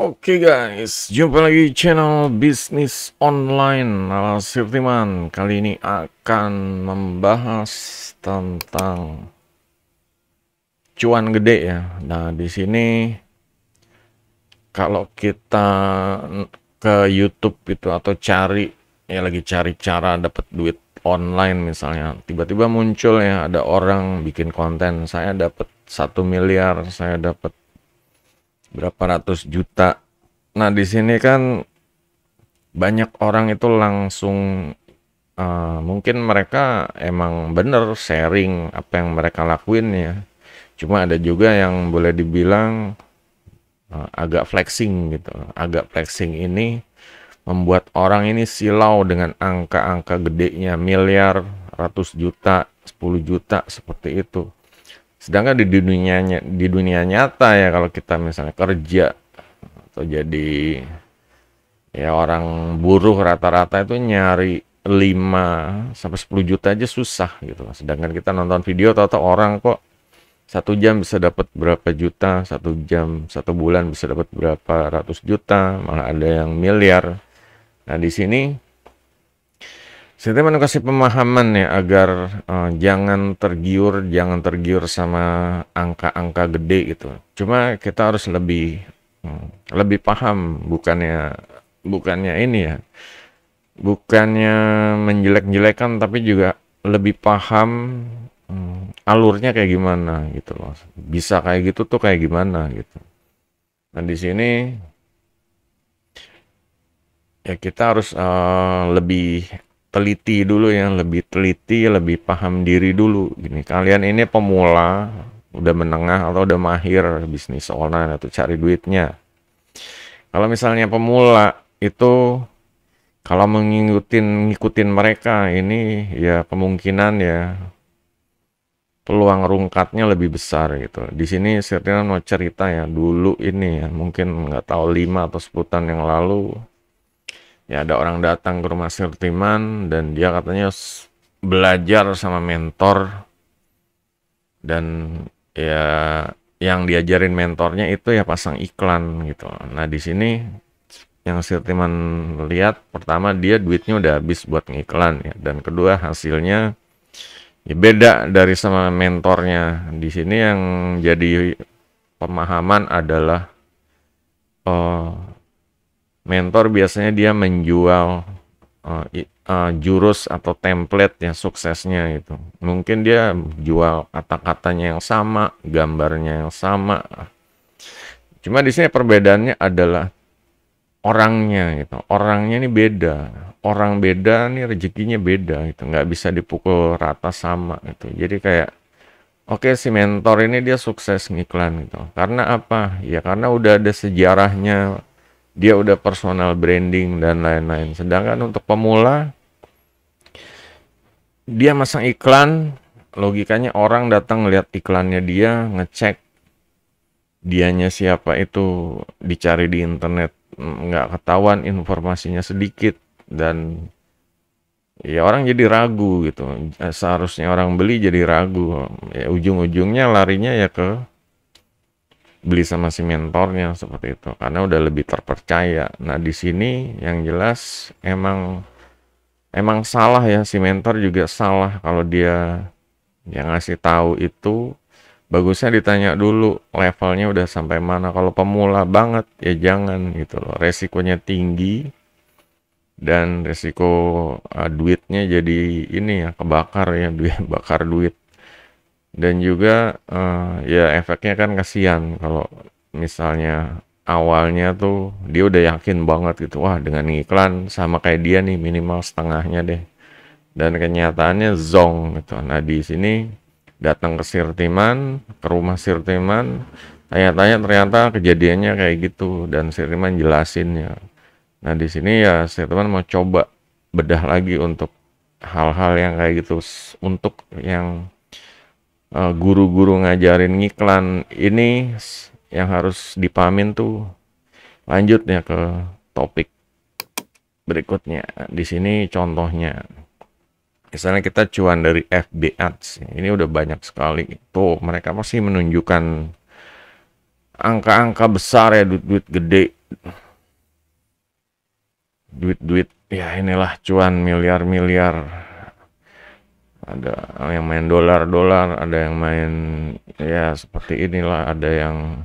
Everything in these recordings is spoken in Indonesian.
Oke guys, jumpa lagi di channel bisnis online ala Sirtiman. Kali ini akan membahas tentang cuan gede ya. Nah, di sini kalau kita ke YouTube itu atau lagi cari cara dapat duit online misalnya, tiba-tiba muncul ya ada orang bikin konten, saya dapat 1 miliar, saya dapat berapa ratus juta. Nah, di sini kan banyak orang itu langsung mungkin mereka emang bener sharing apa yang mereka lakuin ya. Cuma ada juga yang boleh dibilang agak flexing gitu. Agak flexing ini membuat orang ini silau dengan angka-angka gedenya, miliar, ratus juta, 10 juta seperti itu. Sedangkan di dunia nyata ya, kalau kita misalnya kerja atau jadi ya orang buruh, rata-rata itu nyari 5 sampai 10 juta aja susah gitu. Sedangkan kita nonton video tahu-tahu orang kok 1 jam bisa dapat berapa juta, 1 jam, 1 bulan bisa dapat berapa ratus juta, malah ada yang miliar. Nah, di sini saya mau kasih pemahaman ya agar jangan tergiur sama angka-angka gede gitu. Cuma kita harus lebih paham, bukannya ini ya, bukannya menjelek-jelekan, tapi juga lebih paham alurnya kayak gimana gitu loh. Bisa kayak gitu tuh kayak gimana gitu. Nah, di sini ya kita harus lebih teliti dulu ya, lebih teliti, lebih paham diri dulu. Gini, kalian ini pemula, udah menengah atau udah mahir bisnis online atau cari duitnya. Kalau misalnya pemula itu, kalau ngikutin mereka ini ya kemungkinan ya peluang rungkatnya lebih besar gitu. Di sini saya mau cerita ya, dulu ini ya mungkin nggak tahu 5 atau 10 tahun yang lalu ya ada orang datang ke rumah Sirtiman dan dia katanya belajar sama mentor, dan ya yang diajarin mentornya itu ya pasang iklan gitu. Nah, di sini yang Sirtiman lihat, pertama dia duitnya udah habis buat ngiklan ya, dan kedua hasilnya ya beda dari sama mentornya. Di sini yang jadi pemahaman adalah mentor biasanya dia menjual jurus atau template yang suksesnya itu. Mungkin dia jual kata-katanya yang sama, gambarnya yang sama. Cuma di sini perbedaannya adalah orangnya gitu. Orangnya ini beda. Orang beda nih rezekinya beda gitu. Nggak bisa dipukul rata sama gitu. Jadi kayak oke, si mentor ini dia sukses ngiklan gitu. Karena apa? Ya karena udah ada sejarahnya, dia udah personal branding dan lain-lain. Sedangkan untuk pemula, dia masang iklan, logikanya orang datang ngeliat iklannya dia, ngecek dianya siapa itu, dicari di internet, nggak ketahuan, informasinya sedikit, dan ya orang jadi ragu gitu. Seharusnya orang beli jadi ragu. Ya ujung-ujungnya larinya ya ke beli sama si mentornya seperti itu, karena udah lebih terpercaya. Nah, di sini yang jelas emang salah ya, si mentor juga salah kalau dia yang ngasih tahu itu. Bagusnya ditanya dulu levelnya udah sampai mana. Kalau pemula banget ya jangan gitu loh, resikonya tinggi, dan resiko duitnya jadi ini ya, kebakar ya, duit bakar duit. Dan juga ya efeknya kan kasihan kalau misalnya awalnya tuh dia udah yakin banget gitu, wah dengan iklan sama kayak dia nih minimal setengahnya deh, dan kenyataannya zong gitu. Nah, di sini datang ke Sirtiman, ke rumah Sirtiman, tanya-tanya, ternyata kejadiannya kayak gitu, dan Sirtiman jelasin ya. Nah, di sini ya Sirtiman mau coba bedah lagi untuk hal-hal yang kayak gitu, untuk yang guru-guru ngajarin ngiklan ini yang harus dipahamin tuh. Lanjut ya ke topik berikutnya. Di sini contohnya, misalnya kita cuan dari FB Ads, ini udah banyak sekali tuh, mereka pasti menunjukkan angka-angka besar ya, duit-duit gede duit-duit ya inilah cuan miliar-miliar. Ada yang main dolar-dolar, ada yang main ya seperti inilah, ada yang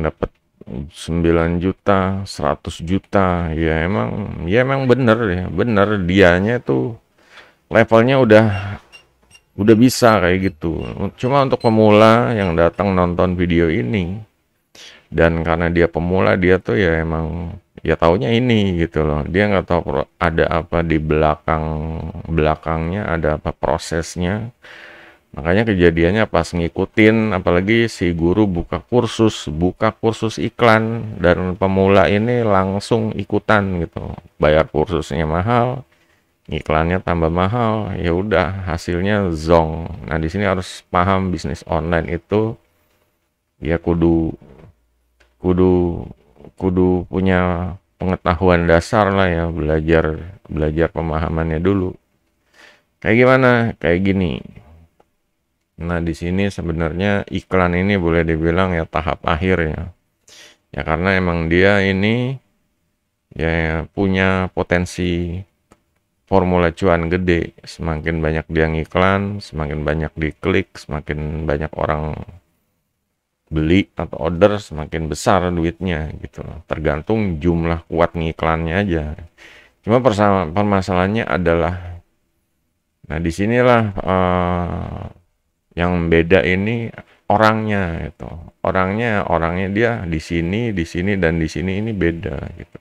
dapat 9 juta, 100 juta. Ya emang bener ya, bener dianya tuh levelnya udah bisa kayak gitu. Cuma untuk pemula yang datang nonton video ini, dan karena dia pemula, dia tuh ya emang ya taunya ini gitu loh. Dia nggak tahu ada apa di belakangnya, ada apa prosesnya. Makanya kejadiannya pas ngikutin, apalagi si guru buka kursus iklan, dan pemula ini langsung ikutan gitu. Bayar kursusnya mahal, iklannya tambah mahal, ya udah hasilnya zong. Nah, di sini harus paham bisnis online itu ya kudu kudu kudu punya pengetahuan dasar lah ya, belajar belajar pemahamannya dulu. Kayak gimana? Kayak gini. Nah, di sini sebenarnya iklan ini boleh dibilang ya tahap akhir ya. Ya karena emang dia ini ya punya potensi formula cuan gede. Semakin banyak dia ngiklan, semakin banyak diklik, semakin banyak orang beli atau order, semakin besar duitnya gitu loh. Tergantung jumlah kuat ngiklannya aja. Cuma permasalahannya adalah, nah disinilah yang beda ini orangnya itu. Orangnya dia di sini dan di sini ini beda gitu.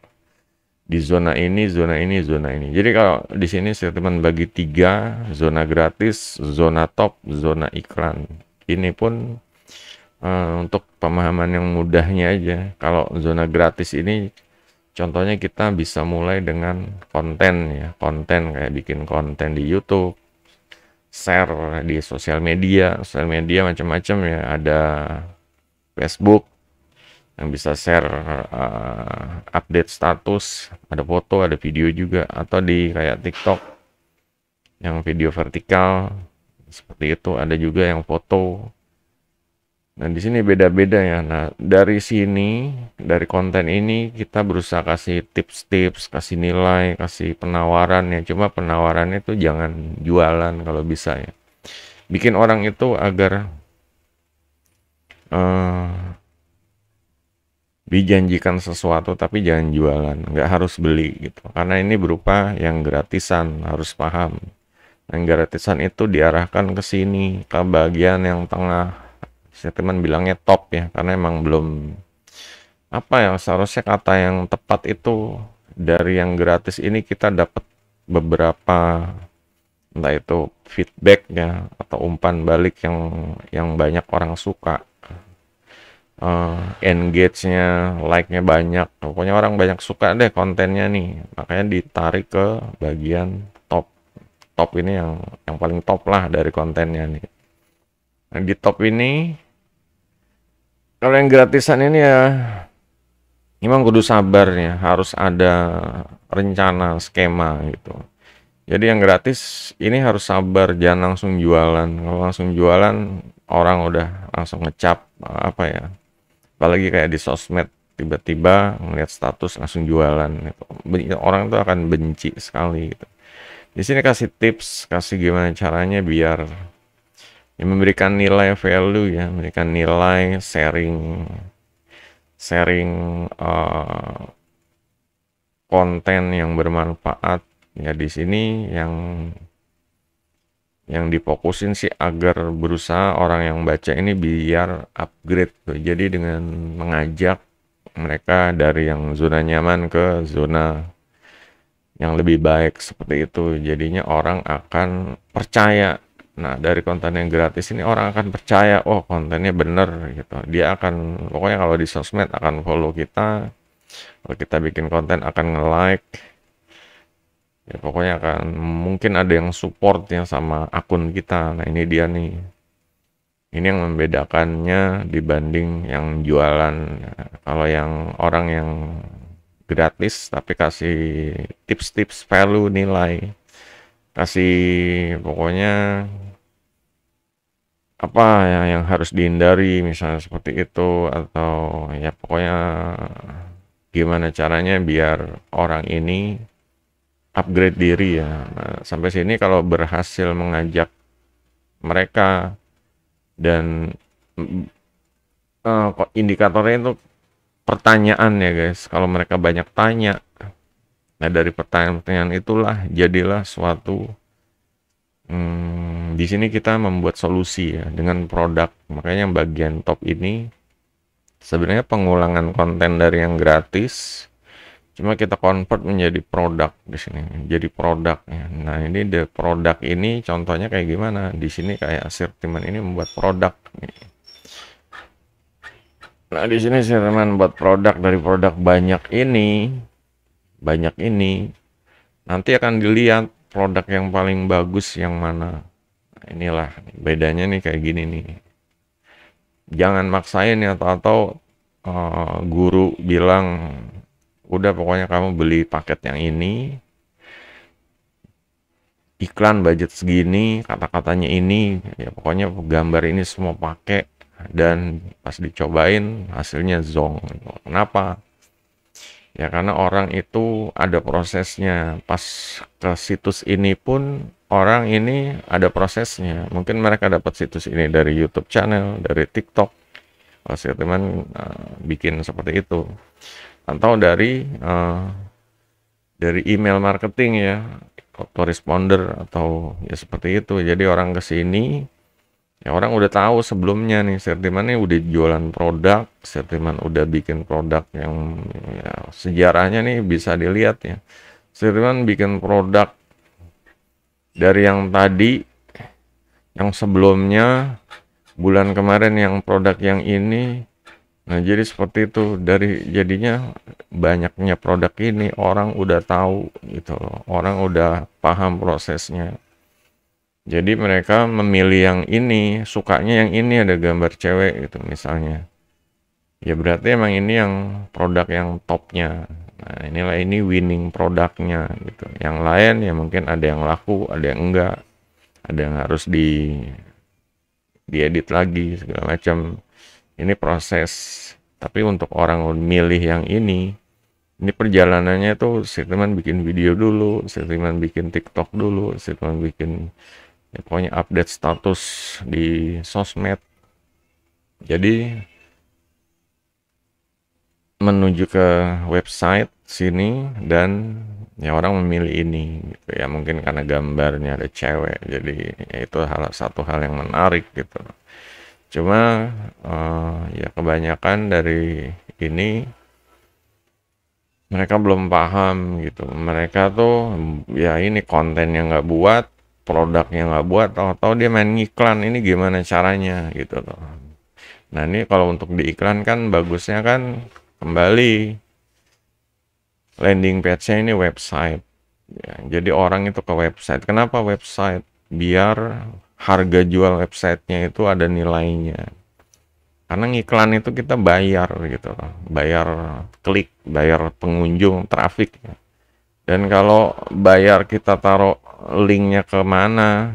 Di zona ini, zona ini. Jadi kalau di sini saya teman bagi 3, zona gratis, zona top, zona iklan. Ini pun untuk pemahaman yang mudahnya aja. Kalau zona gratis ini contohnya kita bisa mulai dengan konten ya. Konten kayak bikin konten di YouTube, share di sosial media macam-macam ya. Ada Facebook yang bisa share update status, ada foto, ada video juga, atau di kayak TikTok yang video vertikal seperti itu, ada juga yang foto. Nah, di sini beda-beda ya. Nah, dari sini, dari konten ini kita berusaha kasih tips-tips, kasih nilai, kasih penawaran ya. Cuma penawarannya itu jangan jualan kalau bisa ya. Bikin orang itu agar eh, dijanjikan sesuatu tapi jangan jualan, nggak harus beli gitu. Karena ini berupa yang gratisan, harus paham. Yang gratisan itu diarahkan ke sini, ke bagian yang tengah. Saya teman bilangnya top ya, karena emang belum apa ya, seharusnya kata yang tepat itu dari yang gratis ini kita dapat beberapa, entah itu feedback ya atau umpan balik yang banyak orang suka, engage-nya, like-nya banyak, pokoknya orang banyak suka deh kontennya nih, makanya ditarik ke bagian top. Top ini yang paling top lah dari kontennya nih. Nah, di top ini kalau yang gratisan ini ya memang kudu sabar ya, harus ada rencana, skema gitu. Jadi yang gratis ini harus sabar, jangan langsung jualan. Kalau langsung jualan orang udah langsung ngecap apa ya. Apalagi kayak di sosmed tiba-tiba ngeliat status langsung jualan gitu. Orang tuh akan benci sekali gitu. Di sini kasih tips, kasih gimana caranya biar ya memberikan nilai value ya, memberikan nilai sharing sharing konten yang bermanfaat ya. Di sini yang difokusin sih agar berusaha orang yang baca ini biar upgrade tuh. Jadi dengan mengajak mereka dari yang zona nyaman ke zona yang lebih baik seperti itu, jadinya orang akan percaya. Nah, dari konten yang gratis ini orang akan percaya, oh kontennya bener gitu. Dia akan, pokoknya kalau di sosmed akan follow kita, kalau kita bikin konten akan nge-like, ya pokoknya akan mungkin ada yang support yang sama akun kita. Nah, ini dia nih. Ini yang membedakannya dibanding yang jualan. Kalau yang orang yang gratis tapi kasih tips-tips value nilai, kasih pokoknya apa ya yang harus dihindari misalnya seperti itu, atau ya pokoknya gimana caranya biar orang ini upgrade diri ya. Nah, sampai sini kalau berhasil mengajak mereka dan kok indikatornya itu pertanyaan ya guys. Kalau mereka banyak tanya, nah dari pertanyaan-pertanyaan itulah jadilah suatu di sini kita membuat solusi ya dengan produk. Makanya yang bagian top ini sebenarnya pengulangan konten dari yang gratis, cuma kita convert menjadi produk di sini, jadi produk ya. Nah ini the produk ini contohnya kayak gimana? Di sini kayak Sirtiman ini membuat produk. Nah di sini Sirtiman buat produk dari produk banyak ini nanti akan dilihat produk yang paling bagus yang mana. Nah, inilah bedanya nih kayak gini nih. Jangan maksain ya atau guru bilang udah pokoknya kamu beli paket yang ini, iklan budget segini, kata-katanya ini, ya pokoknya gambar ini semua pakai, dan pas dicobain hasilnya zong. Kenapa? Ya karena orang itu ada prosesnya. Pas ke situs ini pun orang ini ada prosesnya. Mungkin mereka dapat situs ini dari YouTube channel, dari TikTok. Kalau saya teman bikin seperti itu, atau dari email marketing ya, autoresponder atau ya seperti itu. Jadi orang ke sini ya orang udah tahu sebelumnya nih Sirtiman nih udah jualan produk, Sirtiman udah bikin produk yang ya, sejarahnya nih bisa dilihat ya. Sirtiman bikin produk dari yang tadi, yang sebelumnya, bulan kemarin yang produk yang ini. Nah, jadi seperti itu. Dari jadinya banyaknya produk ini orang udah tahu gitu loh. Orang udah paham prosesnya. Jadi mereka memilih yang ini, sukanya yang ini ada gambar cewek gitu misalnya. Ya berarti emang ini yang produk yang topnya. Nah, inilah ini winning produknya gitu. Yang lain ya mungkin ada yang laku, ada yang enggak. Ada yang harus diedit lagi segala macam. Ini proses. Tapi untuk orang milih yang ini perjalanannya tuh Sirtiman bikin video dulu, Sirtiman bikin TikTok dulu, Sirtiman bikin ya, pokoknya update status di sosmed. Jadi menuju ke website sini dan ya orang memilih ini gitu ya, mungkin karena gambarnya ada cewek, jadi ya itu satu hal yang menarik gitu. Cuma ya kebanyakan dari ini mereka belum paham gitu. Mereka tuh ya ini kontennya nggak buat, produknya nggak buat, atau dia main ngiklan. Ini gimana caranya gitu loh. Nah ini kalau untuk diiklan kan bagusnya kan kembali landing page-nya ini website ya, jadi orang itu ke website. Kenapa website? Biar harga jual websitenya itu ada nilainya. Karena ngiklan itu kita bayar gitu loh, bayar klik, bayar pengunjung, traffic. Dan kalau bayar kita taruh linknya ke mana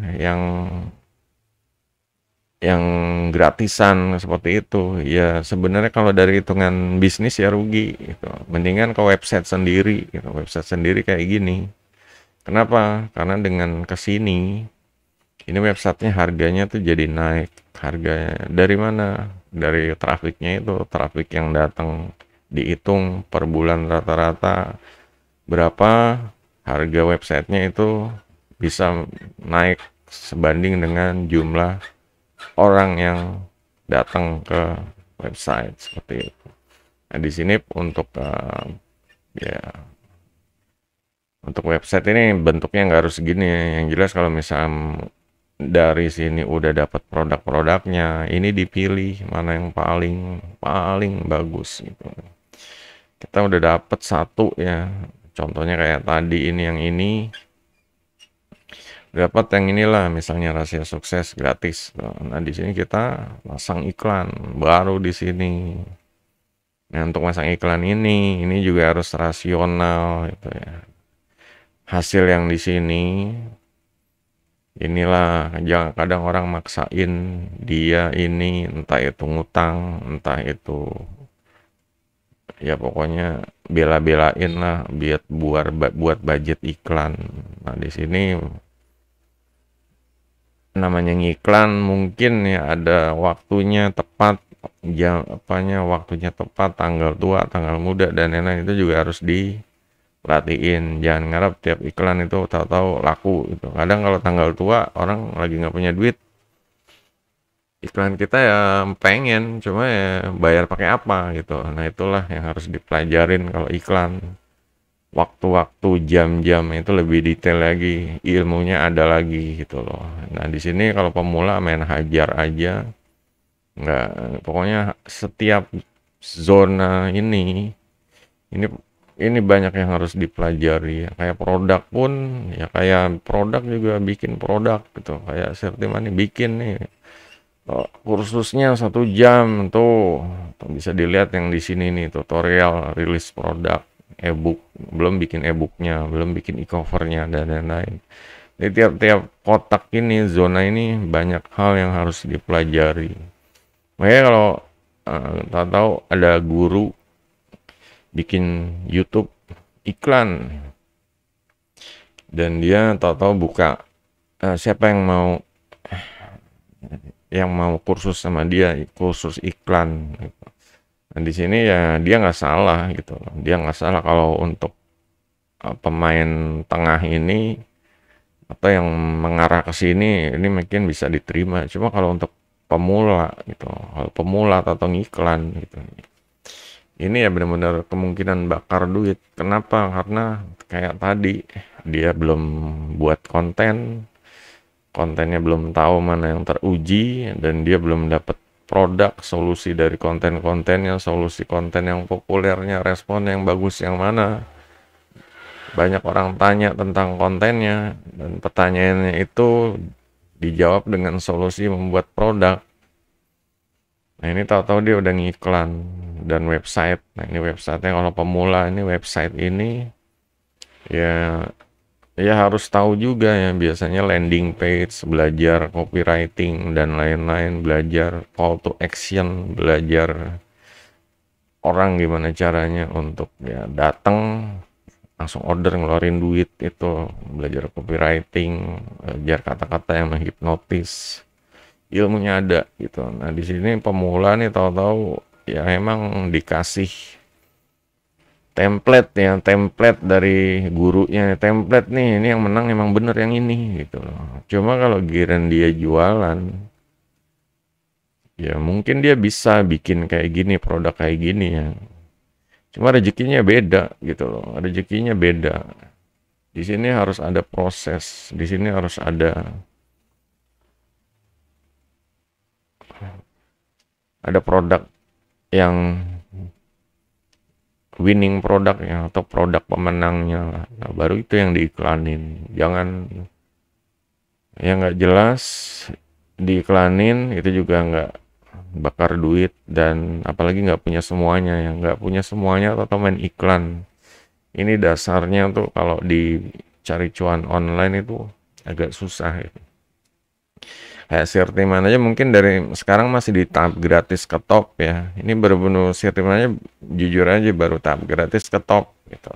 yang gratisan seperti itu, ya sebenarnya kalau dari hitungan bisnis ya rugi gitu. Mendingan ke website sendiri gitu, website sendiri kayak gini. Kenapa? Karena dengan kesini ini websitenya harganya tuh jadi naik. Harganya dari mana? Dari trafiknya itu, trafik yang datang dihitung per bulan rata-rata berapa, harga websitenya itu bisa naik sebanding dengan jumlah orang yang datang ke website seperti itu. Nah di sini untuk ya untuk website ini bentuknya nggak harus segini ya. Yang jelas kalau misalnya dari sini udah dapat produk-produknya, ini dipilih mana yang paling bagus gitu. Kita udah dapat satu ya, contohnya kayak tadi ini, yang ini dapat yang inilah misalnya rahasia sukses gratis. Nah di sini kita pasang iklan baru di sini. Nah, untuk masang iklan ini juga harus rasional gitu ya. Hasil yang di sini inilah, jangan kadang orang maksain dia ini, entah itu ngutang, entah itu ya pokoknya bela-belain lah buat budget iklan. Nah, di sini namanya ngiklan mungkin ya ada waktunya tepat, jam apanya waktunya tepat, tanggal tua, tanggal muda dan lain-lain, itu juga harus diperhatiin. Jangan ngarep tiap iklan itu tahu-tahu laku gitu. Kadang kalau tanggal tua orang lagi nggak punya duit, iklan kita ya pengen, cuma ya bayar pakai apa gitu. Nah, itulah yang harus dipelajarin kalau iklan. Waktu-waktu, jam-jam itu lebih detail lagi, ilmunya ada lagi gitu loh. Nah, di sini kalau pemula main hajar aja, nggak, pokoknya setiap zona ini ini banyak yang harus dipelajari ya. Kayak produk pun, ya kayak produk juga bikin produk gitu. Kayak Sirtiman nih bikin nih kursusnya 1 jam tuh bisa dilihat yang di sini nih, tutorial rilis produk ebook, belum bikin ebooknya, belum bikin e-covernya dan lain-lain. Jadi tiap-tiap kotak ini, zona ini banyak hal yang harus dipelajari. Makanya kalau tahu-tahu ada guru bikin YouTube iklan dan dia tahu-tahu buka, siapa yang mau kursus sama dia, kursus iklan gitu. Nah, di sini ya dia nggak salah gitu loh. Dia nggak salah kalau untuk pemain tengah ini atau yang mengarah ke sini ini mungkin bisa diterima. Cuma kalau untuk pemula gitu, kalau pemula atau ngiklan gitu, ini ya benar-benar kemungkinan bakar duit. Kenapa? Karena kayak tadi dia belum buat kontennya belum tahu mana yang teruji, dan dia belum dapat produk solusi dari konten-kontennya, solusi konten yang populernya, respon yang bagus yang mana. Banyak orang tanya tentang kontennya dan pertanyaannya itu dijawab dengan solusi membuat produk. Nah, ini tahu-tahu dia udah ngiklan dan website. Nah, ini websitenya kalau pemula, ini website ini ya ya harus tahu juga ya, biasanya landing page, belajar copywriting dan lain-lain, belajar call to action, belajar orang gimana caranya untuk ya datang langsung order ngeluarin duit, itu belajar copywriting, belajar kata-kata yang menghipnotis, ilmunya ada gitu. Nah, di sini pemula nih tahu-tahu ya emang dikasih template dari gurunya, template nih, ini yang menang emang bener yang ini gitu loh. Cuma kalau giran dia jualan, ya mungkin dia bisa bikin kayak gini, produk kayak gini ya. Cuma rezekinya beda gitu loh, rezekinya beda. Di sini harus ada proses, di sini harus ada produk yang winning produk ya, atau produk pemenangnya lah. Nah, baru itu yang diiklanin. Jangan yang nggak jelas diiklanin, itu juga nggak bakar duit, dan apalagi nggak punya semuanya, yang nggak punya semuanya atau main iklan. Ini dasarnya tuh kalau dicari cuan online itu agak susah gitu. Kayak Sirtiman aja mungkin dari sekarang masih di tahap gratis ke top ya. Ini bener-bener Sirtiman aja jujur aja baru tahap gratis ke top gitu.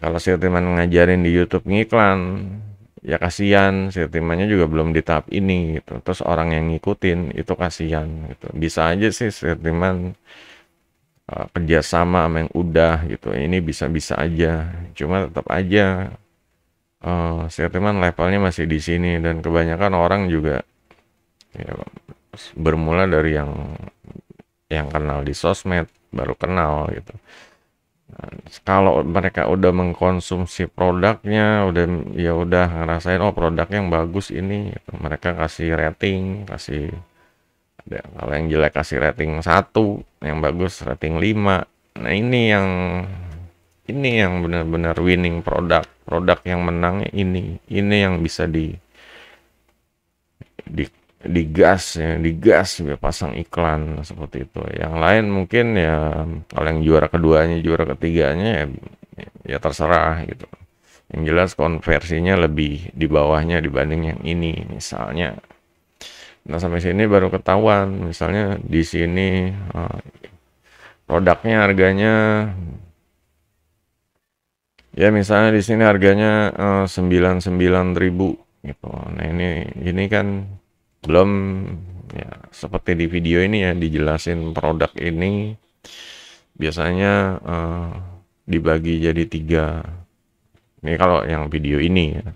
Kalau Sirtiman ngajarin di YouTube ngiklan, ya kasihan, Sirtimannya juga belum di tahap ini gitu. Terus orang yang ngikutin itu kasihan gitu. Bisa aja sih Sirtiman kerjasama sama yang udah gitu. Ini bisa-bisa aja. Cuma tetap aja Sirtiman levelnya masih di sini, dan kebanyakan orang juga ya, bermula dari yang kenal di sosmed, baru kenal gitu. Nah, kalau mereka udah mengkonsumsi produknya, udah ngerasain oh produk yang bagus ini gitu. Mereka kasih rating, kalau yang jelek kasih rating 1, yang bagus rating 5. Nah, ini yang benar-benar winning produk yang menangnya ini yang bisa digas ya, digas dia pasang iklan seperti itu. Yang lain mungkin ya kalau yang juara keduanya, juara ketiganya ya, ya terserah gitu. Yang jelas konversinya lebih di bawahnya dibanding yang ini misalnya. Nah sampai sini baru ketahuan misalnya di sini produknya harganya ya misalnya di sini harganya 99.000 gitu. Nah ini kan belum ya seperti di video ini ya dijelasin produk ini biasanya dibagi jadi 3. Ini kalau yang video ini ya.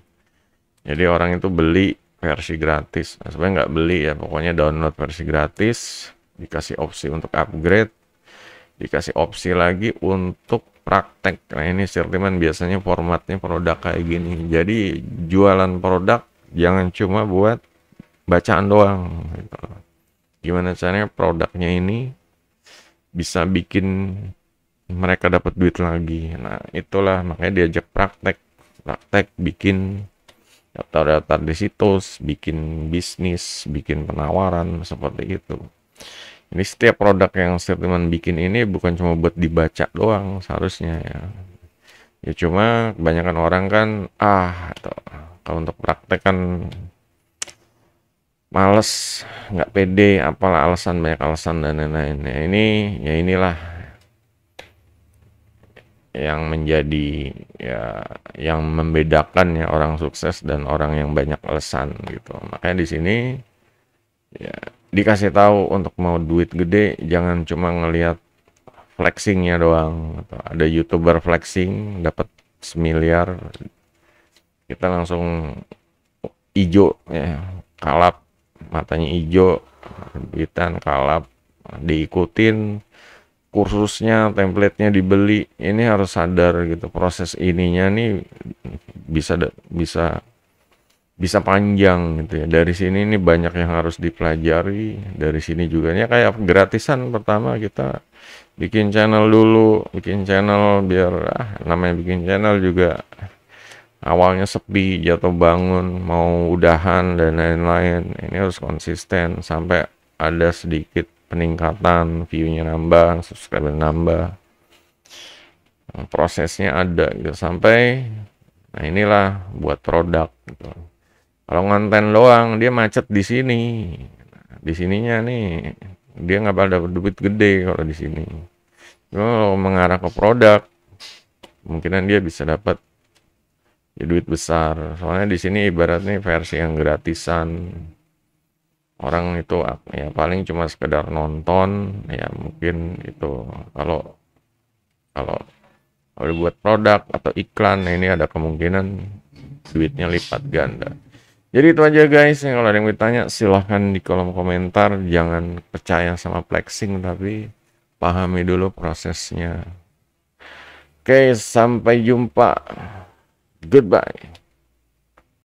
Jadi orang itu beli versi gratis. Nah, sebenarnya nggak beli ya, pokoknya download versi gratis, dikasih opsi untuk upgrade, dikasih opsi lagi untuk praktek. Nah ini Sirtiman biasanya formatnya produk kayak gini. Jadi jualan produk jangan cuma buat bacaan doang. Gitu. Gimana caranya produknya ini bisa bikin mereka dapat duit lagi. Nah itulah makanya diajak praktek bikin daftar-daftar di situs, bikin bisnis, bikin penawaran seperti itu. Ini setiap produk yang Sirtiman bikin ini bukan cuma buat dibaca doang seharusnya ya. Ya cuma kebanyakan orang kan atau kalau untuk praktek kan males, nggak pede, apalah alasan banyak alasan dan lain-lain. Ya inilah yang menjadi ya yang membedakan ya orang sukses dan orang yang banyak alasan gitu. Makanya di sini ya dikasih tahu untuk mau duit gede jangan cuma ngelihat flexingnya doang. Atau ada YouTuber flexing dapat 1 miliar, kita langsung ijo ya, kalap, matanya ijo, duitan kalap, diikutin kursusnya, template-nya dibeli. Ini harus sadar gitu, proses ininya nih bisa bisa panjang gitu ya. Dari sini ini banyak yang harus dipelajari. Dari sini juga ya kayak gratisan pertama kita bikin channel dulu, bikin channel biar namanya bikin channel juga awalnya sepi, jatuh bangun, mau udahan dan lain-lain. Ini harus konsisten sampai ada sedikit peningkatan, view-nya nambah, subscriber nambah, prosesnya ada gitu sampai nah inilah buat produk gitu. Kalau ngonten doang dia macet di sini, di sininya nih dia nggak bakal dapat duit gede kalau di sini. Kalau mengarah ke produk kemungkinan dia bisa dapat ya, duit besar. Soalnya di sini ibaratnya versi yang gratisan. Orang itu ya paling cuma sekedar nonton ya mungkin itu kalau kalau kalau buat produk atau iklan nah ini ada kemungkinan duitnya lipat ganda. Jadi itu aja guys, kalau ada yang bertanya silahkan di kolom komentar, jangan percaya sama flexing tapi pahami dulu prosesnya. Oke, sampai jumpa, goodbye.